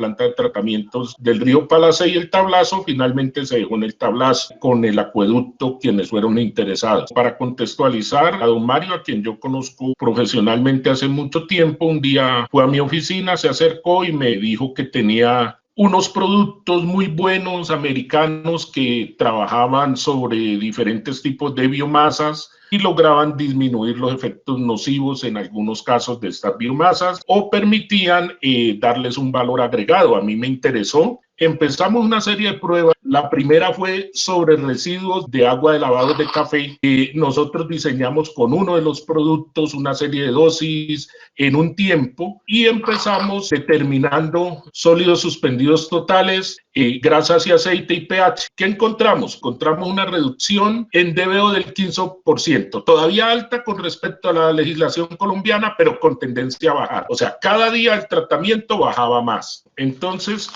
planta de tratamientos del río Palacé y el Tablazo. Finalmente se dejó en el Tablazo con el acueducto quienes fueron interesados. Para contextualizar, a don Mario, a quien yo conozco profesionalmente hace mucho tiempo, un día fue a mi oficina, se acercó y me dijo que tenía unos productos muy buenos americanos que trabajaban sobre diferentes tipos de biomasas y lograban disminuir los efectos nocivos en algunos casos de estas biomasas o permitían darles un valor agregado. A mí me interesó. Empezamos una serie de pruebas. La primera fue sobre residuos de agua de lavado de café. Nosotros diseñamos con uno de los productos una serie de dosis en un tiempo y empezamos determinando sólidos suspendidos totales, grasas y aceite y pH. ¿Qué encontramos? Encontramos una reducción en DBO del 15%, todavía alta con respecto a la legislación colombiana, pero con tendencia a bajar. O sea, cada día el tratamiento bajaba más. Entonces,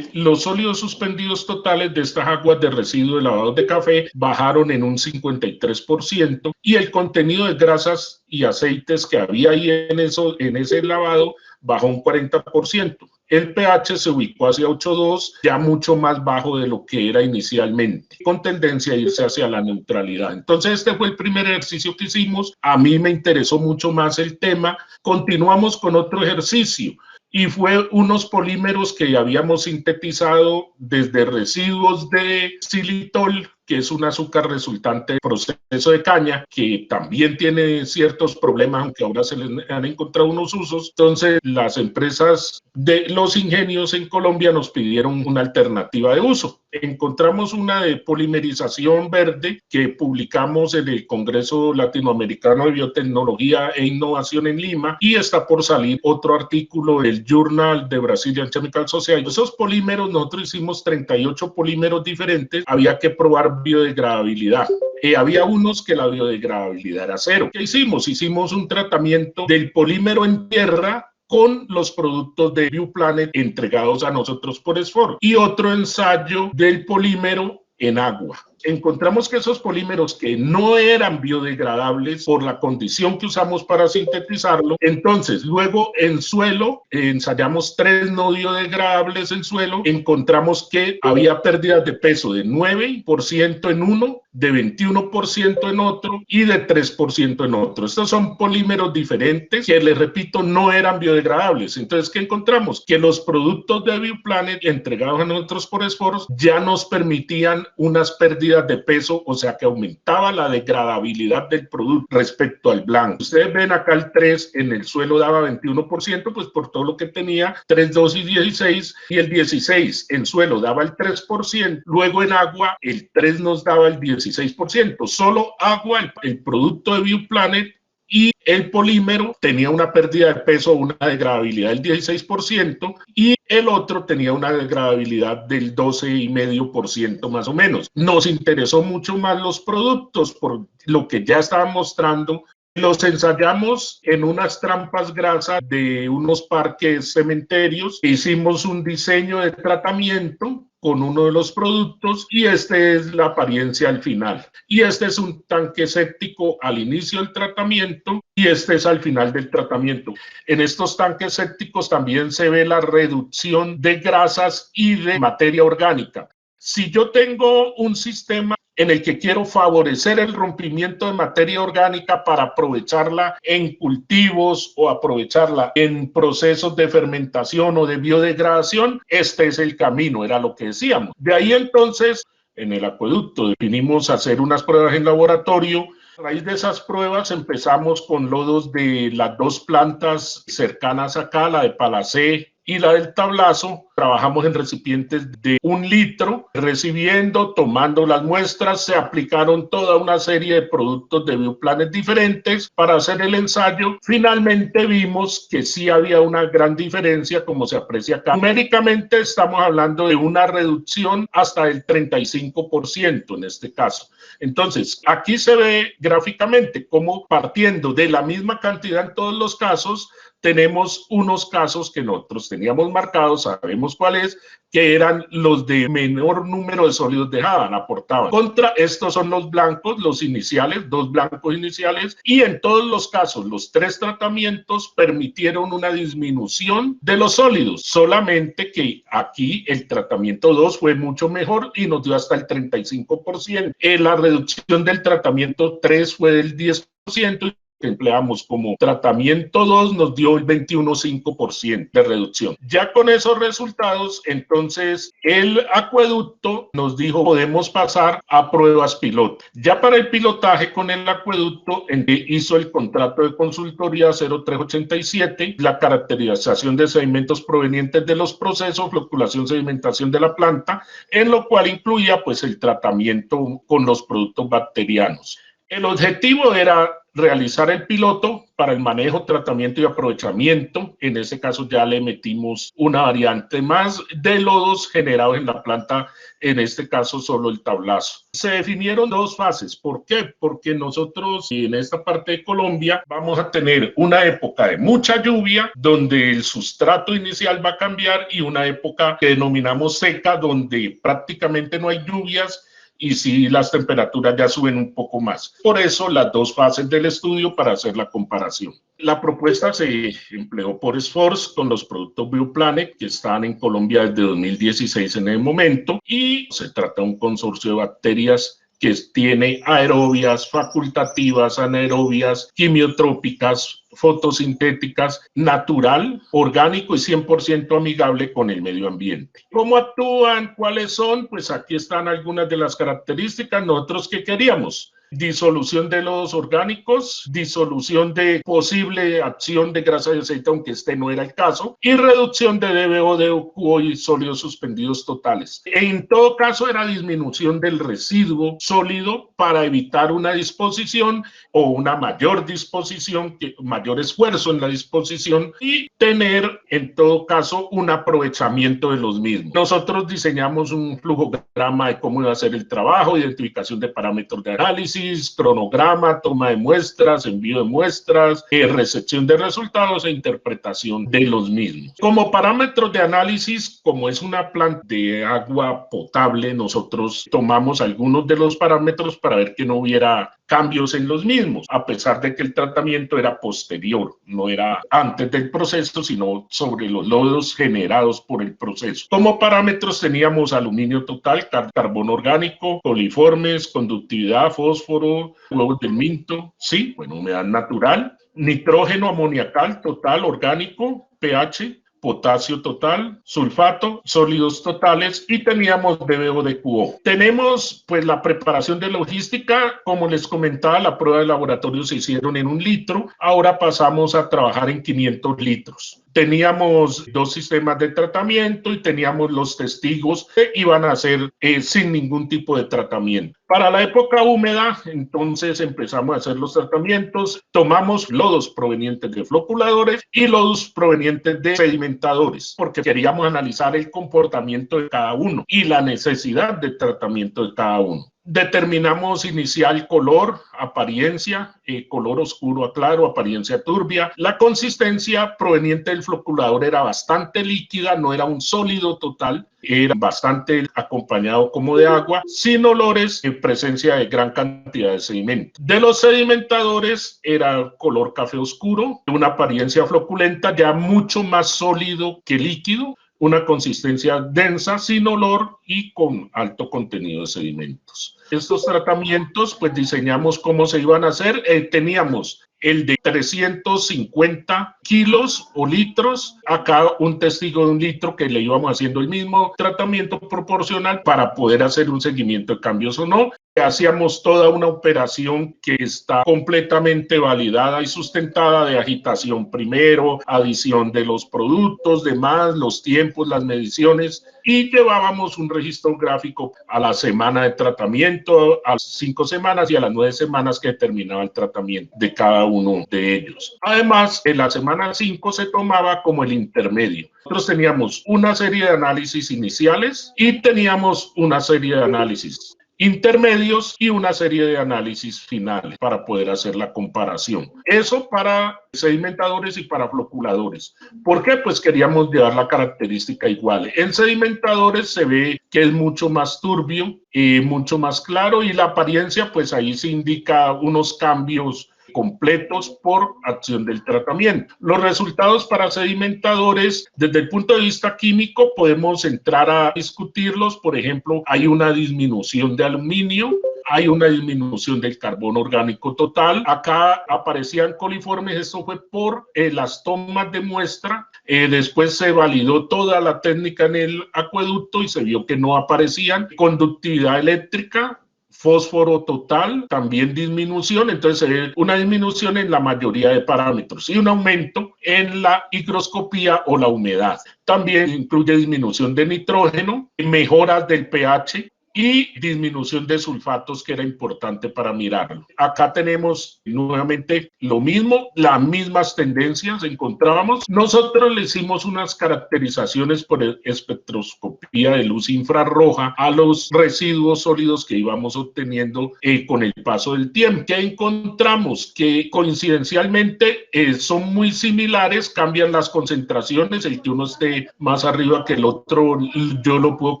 los sólidos suspendidos totales de estas aguas de residuo de lavado de café bajaron en un 53% y el contenido de grasas y aceites que había ahí en ese lavado bajó un 40%. El pH se ubicó hacia 8.2, ya mucho más bajo de lo que era inicialmente, con tendencia a irse hacia la neutralidad. Entonces, este fue el primer ejercicio que hicimos. A mí me interesó mucho más el tema. Continuamos con otro ejercicio y fue unos polímeros que habíamos sintetizado desde residuos de xilitol, que es un azúcar resultante del proceso de caña, que también tiene ciertos problemas, aunque ahora se les han encontrado unos usos. Entonces, las empresas de los ingenios en Colombia nos pidieron una alternativa de uso. Encontramos una de polimerización verde que publicamos en el Congreso Latinoamericano de Biotecnología e Innovación en Lima y está por salir otro artículo del Journal de Brazilian Chemical Society. Esos polímeros, nosotros hicimos 38 polímeros diferentes, había que probar biodegradabilidad. Había unos que la biodegradabilidad era cero. ¿Qué hicimos? Hicimos un tratamiento del polímero en tierra con los productos de BioPlanet entregados a nosotros por Esfor y otro ensayo del polímero en agua. Encontramos que esos polímeros que no eran biodegradables por la condición que usamos para sintetizarlo, entonces luego en suelo ensayamos 3 no biodegradables en suelo, encontramos que había pérdidas de peso de 9% en uno, de 21% en otro y de 3% en otro. Estos son polímeros diferentes que, les repito, no eran biodegradables. Entonces, ¿qué encontramos? Que los productos de BioPlanet entregados a nosotros por Esfor ya nos permitían unas pérdidas de peso, o sea que aumentaba la degradabilidad del producto respecto al blanco. Ustedes ven acá el 3 en el suelo daba 21%, pues por todo lo que tenía, 3, 2 y 16, y el 16 en suelo daba el 3%, luego en agua el 3 nos daba el 16%, solo agua, el producto de BioPlanet y el polímero tenía una pérdida de peso, una degradabilidad del 16% y el otro tenía una degradabilidad del 12,5% más o menos. Nos interesó mucho más los productos por lo que ya estaban mostrando. Los ensayamos en unas trampas grasas de unos parques cementerios. Hicimos un diseño de tratamiento con uno de los productos y esta es la apariencia al final. Y este es un tanque séptico al inicio del tratamiento y este es al final del tratamiento. En estos tanques sépticos también se ve la reducción de grasas y de materia orgánica. Si yo tengo un sistema en el que quiero favorecer el rompimiento de materia orgánica para aprovecharla en cultivos o aprovecharla en procesos de fermentación o de biodegradación, este es el camino, era lo que decíamos. De ahí entonces, en el acueducto definimos hacer unas pruebas en laboratorio. A raíz de esas pruebas empezamos con lodos de las 2 plantas cercanas acá, la de Palacé y la del Tablazo. Trabajamos en recipientes de 1 litro, recibiendo, tomando las muestras, se aplicaron toda una serie de productos de BioPlanet diferentes para hacer el ensayo. Finalmente vimos que sí había una gran diferencia, como se aprecia acá. Numéricamente estamos hablando de una reducción hasta el 35% en este caso. Entonces, aquí se ve gráficamente cómo partiendo de la misma cantidad en todos los casos, tenemos unos casos que nosotros teníamos marcados, sabemos sabemos cuál es, que eran los de menor número de sólidos dejaban, aportaban. Contra estos son los blancos, los iniciales, 2 blancos iniciales, y en todos los casos, los 3 tratamientos permitieron una disminución de los sólidos, solamente que aquí el tratamiento 2 fue mucho mejor y nos dio hasta el 35%. La reducción del tratamiento 3 fue del 10%, que empleamos como tratamiento 2 nos dio el 21,5% de reducción. Ya con esos resultados, entonces el acueducto nos dijo podemos pasar a pruebas piloto. Ya para el pilotaje con el acueducto hizo el contrato de consultoría 0387, la caracterización de sedimentos provenientes de los procesos, floculación, sedimentación de la planta, en lo cual incluía pues el tratamiento con los productos bacterianos. El objetivo era realizar el piloto para el manejo, tratamiento y aprovechamiento. En ese caso ya le metimos una variante más de lodos generados en la planta, en este caso solo el tablazo. Se definieron 2 fases. ¿Por qué? Porque nosotros en esta parte de Colombia vamos a tener una época de mucha lluvia donde el sustrato inicial va a cambiar y una época que denominamos seca donde prácticamente no hay lluvias y si las temperaturas ya suben un poco más. Por eso las 2 fases del estudio para hacer la comparación. La propuesta se empleó por Sforz con los productos Bioplanet que están en Colombia desde 2016 en el momento y se trata de un consorcio de bacterias que tiene aerobias, facultativas, anaerobias, quimiotrópicas, fotosintéticas, natural, orgánico y 100% amigable con el medio ambiente. ¿Cómo actúan? ¿Cuáles son? Pues aquí están algunas de las características. Nosotros, ¿qué queríamos? Disolución de lodos orgánicos, disolución de posible acción de grasa de aceite, aunque este no era el caso, y reducción de DBO, DQO y sólidos suspendidos totales. En todo caso era disminución del residuo sólido para evitar una disposición o una mayor disposición, mayor esfuerzo en la disposición y tener en todo caso un aprovechamiento de los mismos. Nosotros diseñamos un flujograma de cómo iba a ser el trabajo, identificación de parámetros de análisis, cronograma, toma de muestras, envío de muestras, recepción de resultados e interpretación de los mismos. Como parámetros de análisis, como es una planta de agua potable, nosotros tomamos algunos de los parámetros para ver que no hubiera cambios en los mismos, a pesar de que el tratamiento era posterior, no era antes del proceso, sino sobre los lodos generados por el proceso. Como parámetros teníamos aluminio total, carbono orgánico, coliformes, conductividad, fósforo, huevos del minto, sí, bueno, humedad natural, nitrógeno amoniacal total orgánico, pH, potasio total, sulfato, sólidos totales y teníamos DBO de QO. Tenemos pues la preparación de logística, como les comentaba, la prueba de laboratorio se hicieron en 1 litro, ahora pasamos a trabajar en 500 litros. Teníamos 2 sistemas de tratamiento y teníamos los testigos que iban a hacer sin ningún tipo de tratamiento. Para la época húmeda, entonces empezamos a hacer los tratamientos, tomamos lodos provenientes de floculadores y lodos provenientes de sedimentadores, porque queríamos analizar el comportamiento de cada uno y la necesidad de tratamiento de cada uno. Determinamos inicial color, apariencia, color oscuro a claro, apariencia turbia. La consistencia proveniente del floculador era bastante líquida, no era un sólido total, era bastante acompañado como de agua, sin olores, en presencia de gran cantidad de sedimento. De los sedimentadores era color café oscuro, una apariencia floculenta, ya mucho más sólido que líquido, una consistencia densa, sin olor y con alto contenido de sedimentos. Estos tratamientos, pues diseñamos cómo se iban a hacer. Teníamos el de 350 kilos o litros, acá un testigo de 1 litro que le íbamos haciendo el mismo tratamiento proporcional para poder hacer un seguimiento de cambios o no. Hacíamos toda una operación que está completamente validada y sustentada de agitación primero, adición de los productos, demás, los tiempos, las mediciones y llevábamos un registro gráfico a la semana de tratamiento, a las 5 semanas y a las 9 semanas que terminaba el tratamiento de cada uno de ellos. Además, en la semana 5 se tomaba como el intermedio. Nosotros teníamos una serie de análisis iniciales y teníamos una serie de análisis intermedios y una serie de análisis finales para poder hacer la comparación. Eso para sedimentadores y para floculadores. ¿Por qué? Pues queríamos llevar la característica igual. En sedimentadores se ve que es mucho más turbio, mucho más claro, y la apariencia, pues ahí se indica unos cambios completos por acción del tratamiento. Los resultados para sedimentadores, desde el punto de vista químico, podemos entrar a discutirlos. Por ejemplo, hay una disminución de aluminio, hay una disminución del carbono orgánico total. Acá aparecían coliformes, esto fue por las tomas de muestra. Después se validó toda la técnica en el acueducto y se vio que no aparecían. Conductividad eléctrica, fósforo total, también disminución, entonces se ve una disminución en la mayoría de parámetros y un aumento en la higroscopía o la humedad. También incluye disminución de nitrógeno, mejoras del pH y disminución de sulfatos, que era importante para mirarlo. Acá tenemos nuevamente lo mismo, las mismas tendencias encontrábamos. Nosotros le hicimos unas caracterizaciones por espectroscopía de luz infrarroja a los residuos sólidos que íbamos obteniendo con el paso del tiempo. ¿Qué encontramos? Que coincidencialmente son muy similares, cambian las concentraciones, el que uno esté más arriba que el otro, yo lo puedo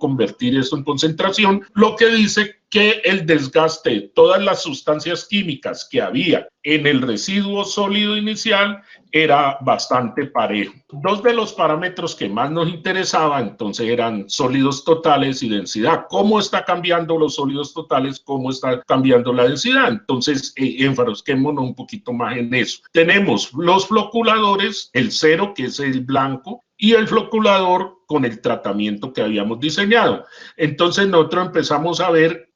convertir esto en concentración, lo que dice que el desgaste de todas las sustancias químicas que había en el residuo sólido inicial era bastante parejo. Dos de los parámetros que más nos interesaban entonces eran sólidos totales y densidad. ¿Cómo está cambiando los sólidos totales? ¿Cómo está cambiando la densidad? Entonces, enfrasquémonos un poquito más en eso. Tenemos los floculadores, el cero, que es el blanco, y el floculador con el tratamiento que habíamos diseñado. Entonces nosotros empezamos a ver,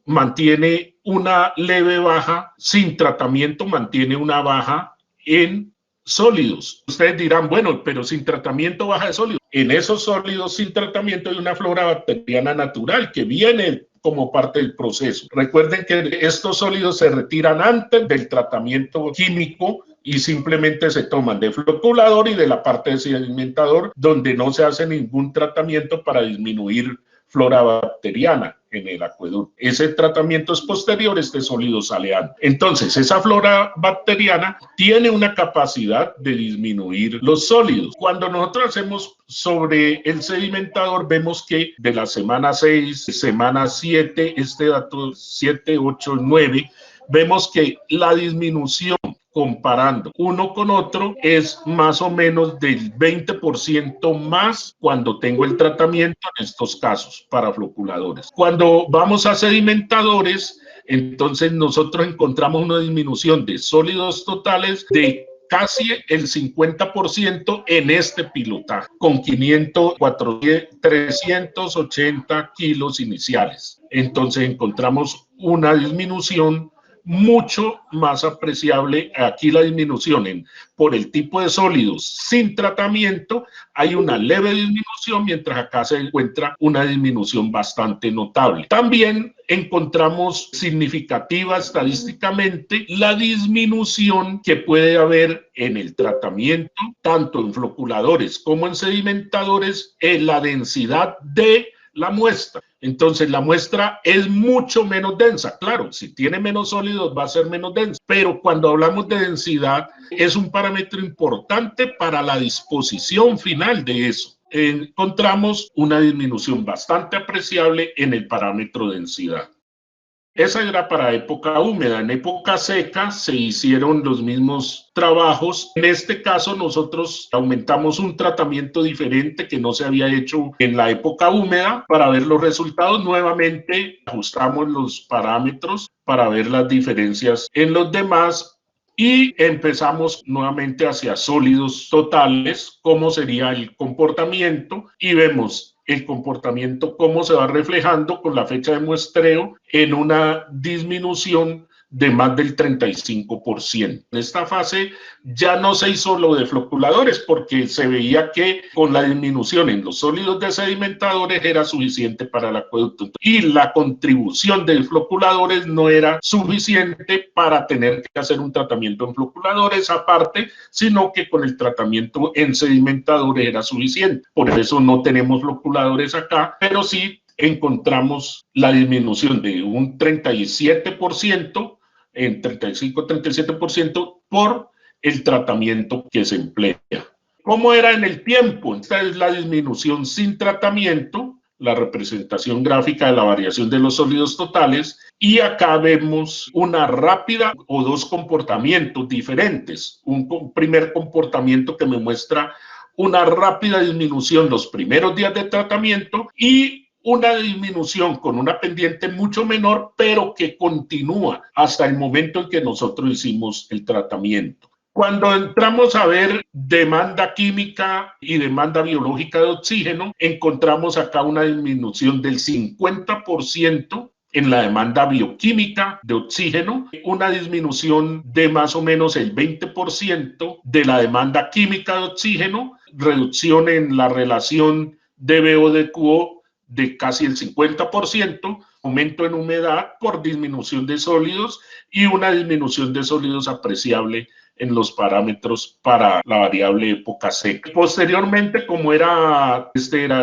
mantiene una leve baja, sin tratamiento mantiene una baja en sólidos. Ustedes dirán, bueno, pero sin tratamiento baja de sólidos. En esos sólidos sin tratamiento hay una flora bacteriana natural que viene como parte del proceso. Recuerden que estos sólidos se retiran antes del tratamiento químico y simplemente se toman de floculador y de la parte de sedimentador, donde no se hace ningún tratamiento para disminuir flora bacteriana en el acueducto. Ese tratamiento es posterior, este sólido sale antes. Entonces, esa flora bacteriana tiene una capacidad de disminuir los sólidos. Cuando nosotros hacemos sobre el sedimentador, vemos que de la semana 6, semana 7, este dato 7, 8, 9, vemos que la disminución comparando uno con otro es más o menos del 20% más cuando tengo el tratamiento en estos casos para floculadores. Cuando vamos a sedimentadores, entonces nosotros encontramos una disminución de sólidos totales de casi el 50% en este pilotaje, con 380 kilos iniciales. Entonces encontramos una disminución mucho más apreciable. Aquí la disminución por el tipo de sólidos sin tratamiento hay una leve disminución, mientras acá se encuentra una disminución bastante notable. También encontramos significativa estadísticamente la disminución que puede haber en el tratamiento, tanto en floculadores como en sedimentadores, en la densidad de la muestra. Entonces la muestra es mucho menos densa. Claro, si tiene menos sólidos va a ser menos densa, pero cuando hablamos de densidad es un parámetro importante para la disposición final de eso. Encontramos una disminución bastante apreciable en el parámetro densidad. Esa era para época húmeda. En época seca se hicieron los mismos trabajos. En este caso nosotros aumentamos un tratamiento diferente que no se había hecho en la época húmeda para ver los resultados. Nuevamente ajustamos los parámetros para ver las diferencias en los demás y empezamos nuevamente hacia sólidos totales, cómo sería el comportamiento, y vemos el comportamiento, cómo se va reflejando con la fecha de muestreo en una disminución de más del 35%. En esta fase ya no se hizo lo de floculadores porque se veía que con la disminución en los sólidos de sedimentadores era suficiente para el acueducto y la contribución de floculadores no era suficiente para tener que hacer un tratamiento en floculadores aparte, sino que con el tratamiento en sedimentadores era suficiente. Por eso no tenemos floculadores acá, pero sí encontramos la disminución de un 37%, en 35-37% por el tratamiento que se emplea. ¿Cómo era en el tiempo? Esta es la disminución sin tratamiento, la representación gráfica de la variación de los sólidos totales, y acá vemos una rápida o dos comportamientos diferentes. Un primer comportamiento que me muestra una rápida disminución los primeros días de tratamiento y una disminución con una pendiente mucho menor, pero que continúa hasta el momento en que nosotros hicimos el tratamiento. Cuando entramos a ver demanda química y demanda biológica de oxígeno, encontramos acá una disminución del 50% en la demanda bioquímica de oxígeno, una disminución de más o menos el 20% de la demanda química de oxígeno, reducción en la relación DBO de QO de casi el 50%, aumento en humedad por disminución de sólidos y una disminución de sólidos apreciable en los parámetros para la variable época seca. Posteriormente, como era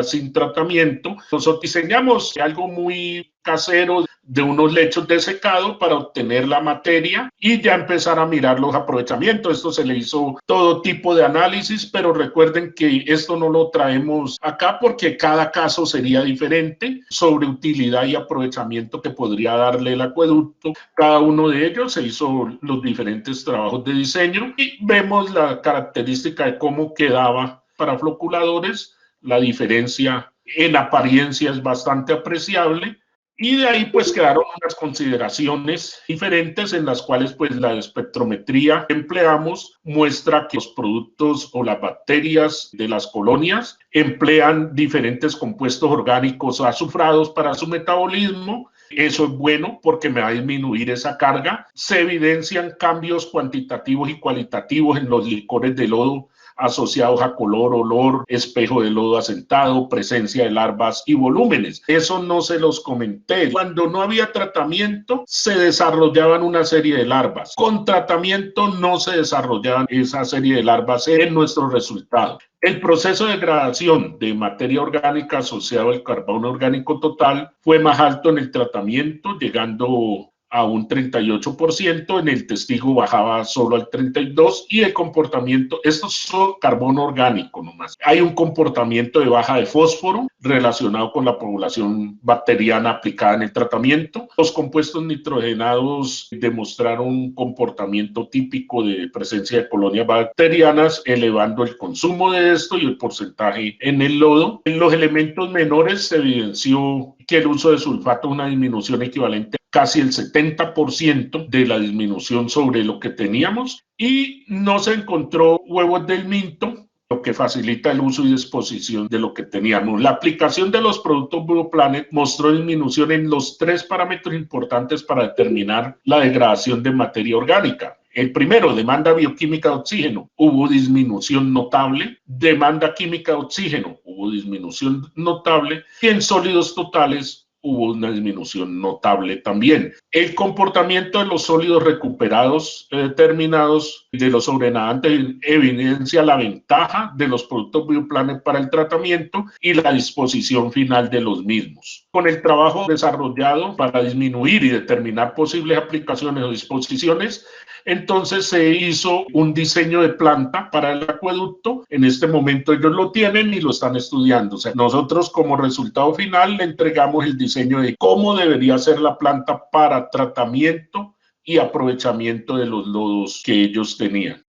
sin tratamiento, nosotros diseñamos algo muy casero de unos lechos de secado para obtener la materia y ya empezar a mirar los aprovechamientos. Esto se le hizo todo tipo de análisis, pero recuerden que esto no lo traemos acá porque cada caso sería diferente sobre utilidad y aprovechamiento que podría darle el acueducto. Cada uno de ellos se hizo los diferentes trabajos de diseño y vemos la característica de cómo quedaba para floculadores. La diferencia en apariencia es bastante apreciable. Y de ahí pues quedaron unas consideraciones diferentes en las cuales pues la espectrometría que empleamos muestra que los productos o las bacterias de las colonias emplean diferentes compuestos orgánicos azufrados para su metabolismo. Eso es bueno porque me va a disminuir esa carga. Se evidencian cambios cuantitativos y cualitativos en los licores de lodo asociados a color, olor, espejo de lodo asentado, presencia de larvas y volúmenes. Eso no se los comenté. Cuando no había tratamiento, se desarrollaban una serie de larvas. Con tratamiento no se desarrollaban esa serie de larvas en nuestros resultados. El proceso de degradación de materia orgánica asociado al carbono orgánico total fue más alto en el tratamiento, llegando a un 38%, en el testigo bajaba solo al 32% y el comportamiento, esto es carbono orgánico nomás. Hay un comportamiento de baja de fósforo relacionado con la población bacteriana aplicada en el tratamiento. Los compuestos nitrogenados demostraron un comportamiento típico de presencia de colonias bacterianas, elevando el consumo de esto y el porcentaje en el lodo. En los elementos menores se evidenció que el uso de sulfato, una disminución equivalente casi el 70% de la disminución sobre lo que teníamos, y no se encontró huevos del minto, lo que facilita el uso y disposición de lo que teníamos. La aplicación de los productos Blue Planet mostró disminución en los 3 parámetros importantes para determinar la degradación de materia orgánica. El primero, demanda bioquímica de oxígeno, hubo disminución notable. Demanda química de oxígeno, hubo disminución notable. Y en sólidos totales, hubo una disminución notable también. El comportamiento de los sólidos recuperados determinados de los sobrenadantes evidencia la ventaja de los productos Bioplanet para el tratamiento y la disposición final de los mismos. Con el trabajo desarrollado para disminuir y determinar posibles aplicaciones o disposiciones, entonces se hizo un diseño de planta para el acueducto. En este momento ellos lo tienen y lo están estudiando. O sea, nosotros como resultado final le entregamos el diseño de cómo debería ser la planta para tratamiento y aprovechamiento de los lodos que ellos tenían.